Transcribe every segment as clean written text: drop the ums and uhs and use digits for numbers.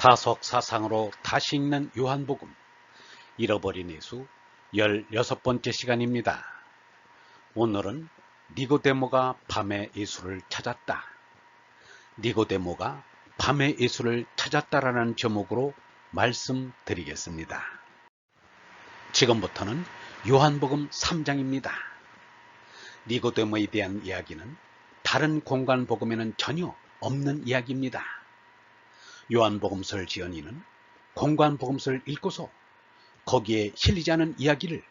다속 사상으로 다시 읽는 요한복음 잃어버린 예수 16번째 시간입니다. 오늘은 니고데모가 밤에 예수를 찾았다. 니고데모가 밤에 예수를 찾았다라는 제목으로 말씀드리겠습니다. 지금부터는 요한복음 3장입니다. 니고데모에 대한 이야기는 다른 공간 복음에는 전혀 없는 이야기입니다. 요한복음서를 지은 이는 공관복음서를 읽고서 거기에 실리지 않은 이야기를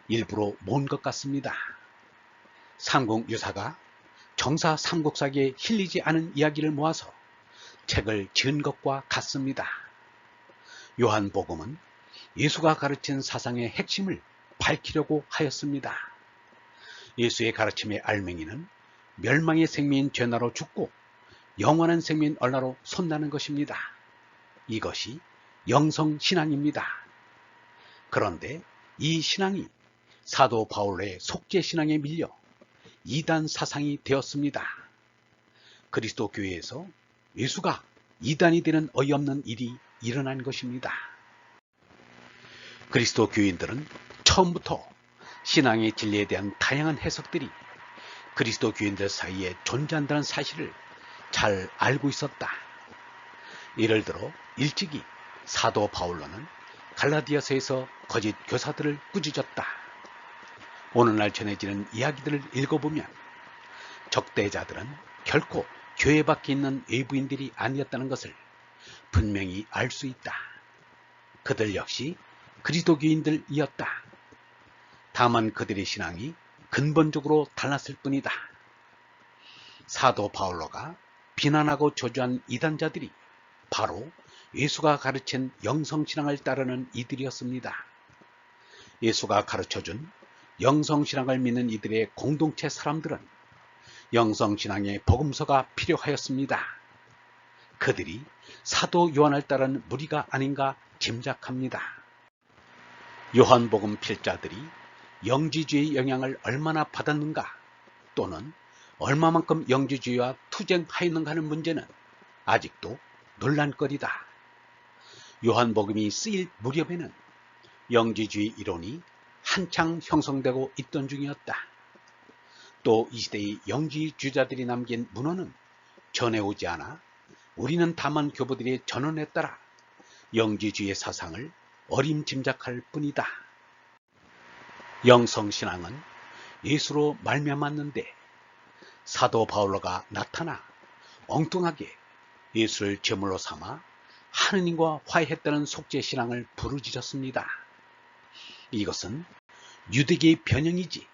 일부러 모은 것 같습니다. 삼국유사가 정사 삼국사기에 실리지 않은 이야기를 모아서 책을 지은 것과 같습니다. 요한복음은 예수가 가르친 사상의 핵심을 밝히려고 하였습니다. 예수의 가르침의 알맹이는 멸망의 생명인 죄나로 죽고 영원한 생명인 얼라로 솟나는 것입니다. 이것이 영성신앙입니다. 그런데 이 신앙이 사도 바울의 속죄신앙에 밀려 이단 사상이 되었습니다. 그리스도 교회에서 예수가 이단이 되는 어이없는 일이 일어난 것입니다. 그리스도 교인들은 처음부터 신앙의 진리에 대한 다양한 해석들이 그리스도 교인들 사이에 존재한다는 사실을 잘 알고 있었다. 예를 들어 일찍이 사도 바울로는 갈라디아서에서 거짓 교사들을 꾸짖었다. 오늘날 전해지는 이야기들을 읽어보면 적대자들은 결코 교회 밖에 있는 외부인들이 아니었다는 것을 분명히 알 수 있다. 그들 역시 그리스도교인들이었다. 다만 그들의 신앙이 근본적으로 달랐을 뿐이다. 사도 바울로가 비난하고 저주한 이단자들이 바로 예수가 가르친 영성신앙을 따르는 이들이었습니다. 예수가 가르쳐준 영성신앙을 믿는 이들의 공동체 사람들은 영성신앙의 복음서가 필요하였습니다. 그들이 사도 요한을 따르는 무리가 아닌가 짐작합니다. 요한복음 필자들이 영지주의 영향을 얼마나 받았는가 또는 얼마만큼 영지주의와 투쟁하였는가 하는 문제는 아직도 논란거리다. 요한복음이 쓰일 무렵에는 영지주의 이론이 한창 형성되고 있던 중이었다. 또 이 시대의 영지주의자들이 남긴 문헌은 전해오지 않아 우리는 다만 교부들의 전언에 따라 영지주의의 사상을 어림짐작할 뿐이다. 영성신앙은 예수로 말미암았는데 사도 바울로가 나타나 엉뚱하게 예수를 제물로 삼아 하느님과 화해했다는 속죄신앙을 부르짖었습니다. 이것은 유대계의 변형이지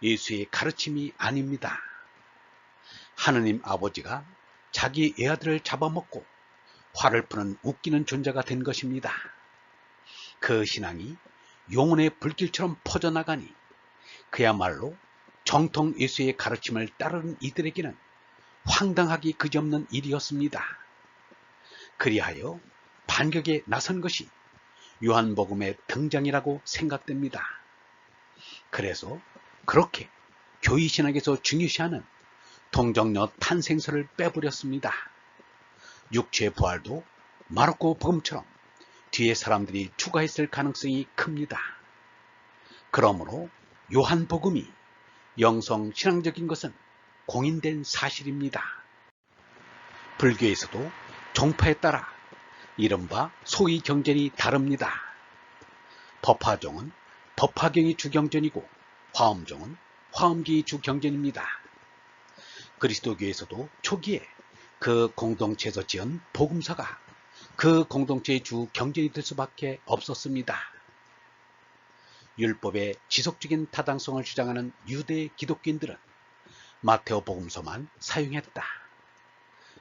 예수의 가르침이 아닙니다. 하느님 아버지가 자기 애아들을 잡아먹고 화를 푸는 웃기는 존재가 된 것입니다. 그 신앙이 영혼의 불길처럼 퍼져나가니 그야말로 정통 예수의 가르침을 따르는 이들에게는 황당하기 그지없는 일이었습니다. 그리하여 반격에 나선 것이 요한복음의 등장이라고 생각됩니다. 그래서 그렇게 교의신학에서 중요시하는 동정녀 탄생설을 빼버렸습니다. 육체의 부활도 마르코 복음처럼 뒤에 사람들이 추가했을 가능성이 큽니다. 그러므로 요한복음이 영성신앙적인 것은 공인된 사실입니다. 불교에서도 종파에 따라 이른바 소위 경전이 다릅니다. 법화종은 법화경이 주경전이고 화엄종은 화엄기 주경전입니다. 그리스도교에서도 초기에 그 공동체에서 지은 복음서가 그 공동체의 주경전이 될 수밖에 없었습니다. 율법의 지속적인 타당성을 주장하는 유대 기독교인들은 마테오 복음서만 사용했다.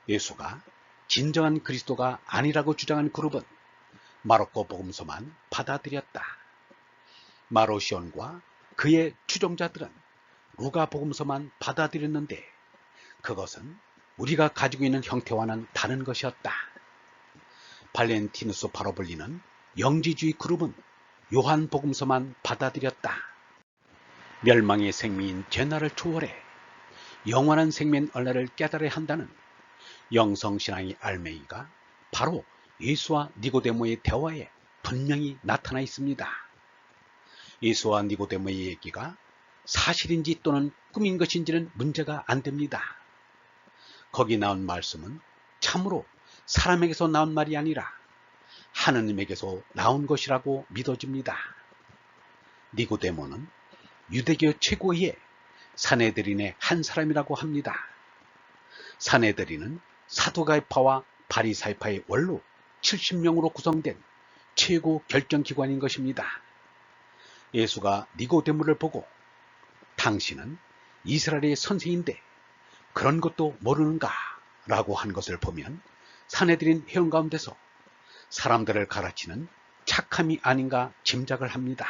예수가 진정한 그리스도가 아니라고 주장한 그룹은 마르코 복음서만 받아들였다. 마로시온과 그의 추종자들은 루가 복음서만 받아들였는데 그것은 우리가 가지고 있는 형태와는 다른 것이었다. 발렌티누스 바로 불리는 영지주의 그룹은 요한 복음서만 받아들였다. 멸망의 생명인 죄나를 초월해 영원한 생명 얼라를 깨달아야 한다는 영성신앙의 알맹이가 바로 예수와 니고데모의 대화에 분명히 나타나 있습니다. 예수와 니고데모의 얘기가 사실인지 또는 꿈인 것인지는 문제가 안 됩니다. 거기 나온 말씀은 참으로 사람에게서 나온 말이 아니라 하느님에게서 나온 것이라고 믿어집니다. 니고데모는 유대교 최고의 산헤드린의 한 사람이라고 합니다. 산헤드린은 사두가이파와 바리사이파의 원로 70명으로 구성된 최고 결정기관인 것입니다. 예수가 니고데모를 보고 당신은 이스라엘의 선생인데 그런 것도 모르는가? 라고 한 것을 보면 산헤드린 회원 가운데서 사람들을 가르치는 착함이 아닌가 짐작을 합니다.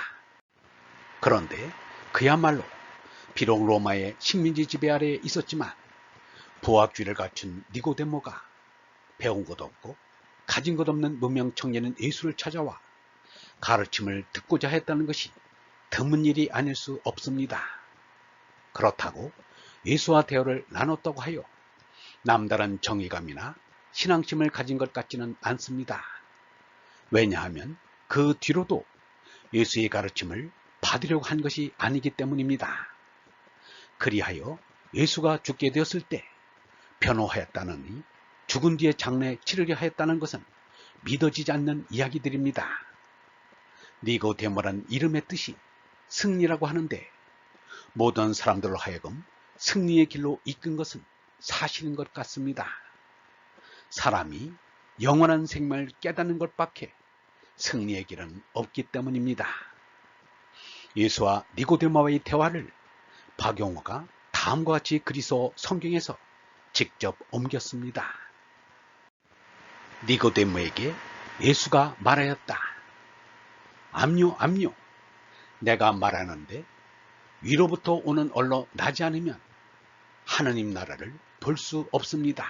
그런데 그야말로 비록 로마의 식민지 지배 아래에 있었지만 부하귀를 갖춘 니고데모가 배운 것 없고 가진 것 없는 무명 청년은 예수를 찾아와 가르침을 듣고자 했다는 것이 드문 일이 아닐 수 없습니다. 그렇다고 예수와 대화를 나눴다고 하여 남다른 정의감이나 신앙심을 가진 것 같지는 않습니다. 왜냐하면 그 뒤로도 예수의 가르침을 받으려고 한 것이 아니기 때문입니다. 그리하여 예수가 죽게 되었을 때 변호하였다느니 죽은 뒤에 장례 치르려 하였다는 것은 믿어지지 않는 이야기들입니다. 니고데모란 이름의 뜻이 승리라고 하는데 모든 사람들로 하여금 승리의 길로 이끈 것은 사실인 것 같습니다. 사람이 영원한 생명을 깨닫는 것밖에 승리의 길은 없기 때문입니다. 예수와 니고데모와의 대화를 박용호가 다음과 같이 그리스도 성경에서 직접 옮겼습니다. 니고데모에게 예수가 말하였다. 암요, 암요. 내가 말하는데 위로부터 오는 얼로 나지 않으면 하느님 나라를 볼 수 없습니다.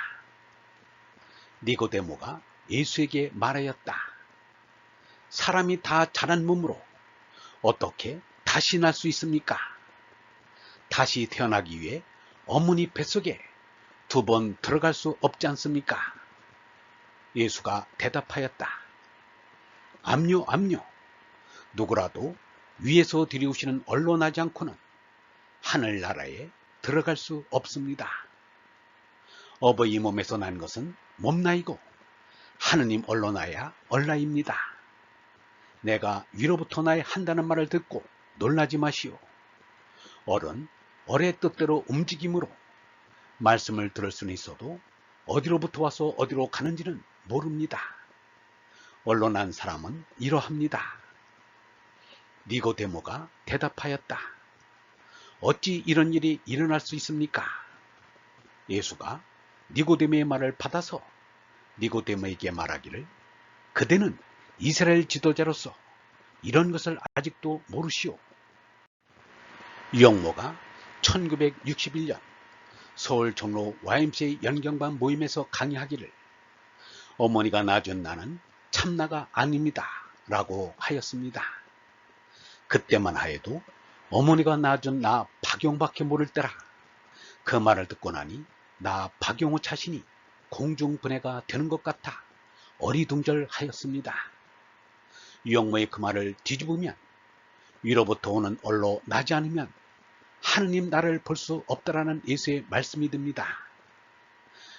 니고데모가 예수에게 말하였다. 사람이 다 자란 몸으로 어떻게 다시 날 수 있습니까? 다시 태어나기 위해 어머니 뱃속에 2번 들어갈 수 없지 않습니까? 예수가 대답하였다. 암요, 암요. 누구라도 위에서 들이오시는 얼로 나지 않고는 하늘나라에 들어갈 수 없습니다. 어버이 몸에서 난 것은 몸나이고 하느님 얼로 나야 얼라입니다. 내가 위로부터 나야 한다는 말을 듣고 놀라지 마시오. 얼의 뜻대로 움직임으로 말씀을 들을 수는 있어도 어디로부터 와서 어디로 가는지는 모릅니다. 얼로 난 사람은 이러합니다. 니고데모가 대답하였다. 어찌 이런 일이 일어날 수 있습니까? 예수가 니고데모의 말을 받아서 니고데모에게 말하기를 그대는 이스라엘 지도자로서 이런 것을 아직도 모르시오. 유영모가 1961년 서울 종로 YMCA 연경반 모임에서 강의하기를 어머니가 낳아준 나는 참나가 아닙니다 라고 하였습니다. 그때만 하여도 어머니가 낳아준 나 박용밖에 모를 때라 그 말을 듣고 나니 나 박용호 자신이 공중분해가 되는 것 같아 어리둥절하였습니다. 유영모의 그 말을 뒤집으면 위로부터 오는 얼로 나지 않으면 하느님 나를 볼 수 없다라는 예수의 말씀이 듭니다.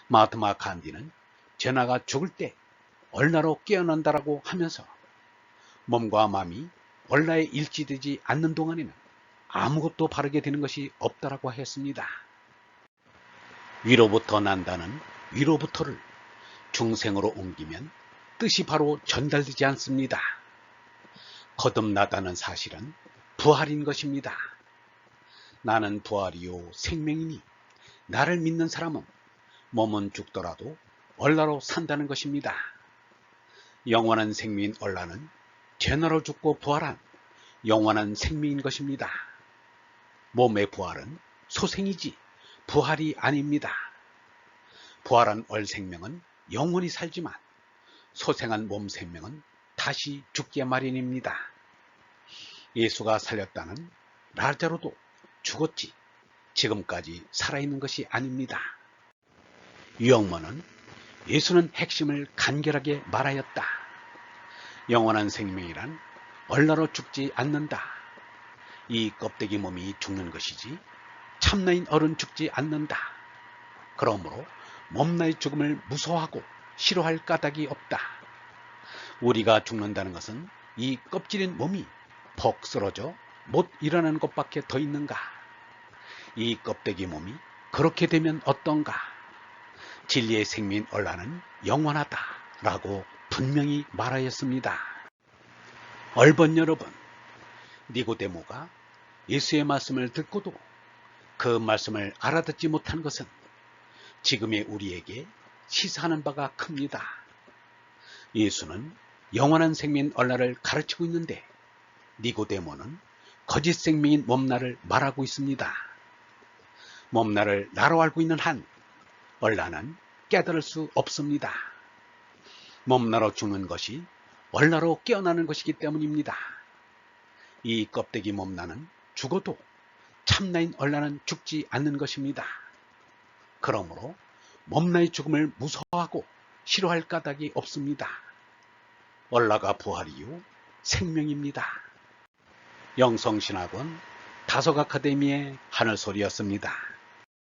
마하트마 간디는 제나가 죽을 때 얼나로 깨어난다라고 하면서 몸과 마음이 얼라에 일치되지 않는 동안에는 아무것도 바르게 되는 것이 없다라고 했습니다. 위로부터 난다는 위로부터를 중생으로 옮기면 뜻이 바로 전달되지 않습니다. 거듭나다는 사실은 부활인 것입니다. 나는 부활이요 생명이니 나를 믿는 사람은 몸은 죽더라도 얼라로 산다는 것입니다. 영원한 생명인 얼라는 죄나로 죽고 부활한 영원한 생명인 것입니다. 몸의 부활은 소생이지 부활이 아닙니다. 부활한 얼 생명은 영원히 살지만 소생한 몸 생명은 다시 죽게 마련입니다. 예수가 살렸다는 라자로도 죽었지 지금까지 살아있는 것이 아닙니다. 유영모는 예수는 핵심을 간결하게 말하였다. 영원한 생명이란 얼나로 죽지 않는다. 이 껍데기 몸이 죽는 것이지 참나인 어른 죽지 않는다. 그러므로 몸나의 죽음을 무서워하고 싫어할 까닭이 없다. 우리가 죽는다는 것은 이 껍질인 몸이 퍽 쓰러져 못 일어나는 것밖에 더 있는가? 이 껍데기 몸이 그렇게 되면 어떤가? 진리의 생명인 얼라는 영원하다 라고 분명히 말하였습니다. 얼번 여러분, 니고데모가 예수의 말씀을 듣고도 그 말씀을 알아듣지 못한 것은 지금의 우리에게 시사하는 바가 큽니다. 예수는 영원한 생명인 얼라를 가르치고 있는데 니고데모는 거짓 생명인 몸나를 말하고 있습니다. 몸나를 나로 알고 있는 한 얼라는 깨달을 수 없습니다. 몸나로 죽는 것이 얼라로 깨어나는 것이기 때문입니다. 이 껍데기 몸나는 죽어도 참나인 얼라는 죽지 않는 것입니다. 그러므로 몸나의 죽음을 무서워하고 싫어할 까닭이 없습니다. 얼라가 부활 이후 생명입니다. 영성신학원 다속 아카데미의 하늘소리였습니다.